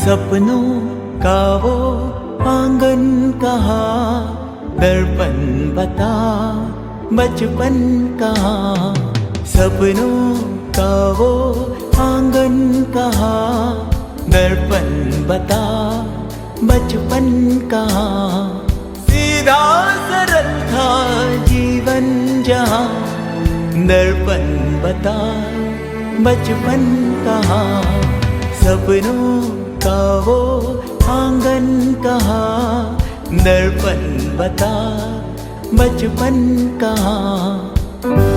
सपनों का वो आंगन कहाँ, दर्पण बता बचपन कहाँ। सपनों का वो आंगन कहाँ, दर्पण बता बचपन कहाँ। सीधा सरल था जीवन जहाँ, दर्पण बता बचपन कहाँ। सपनों का वो आंगन कहाँ, दर्पण बता बचपन कहाँ।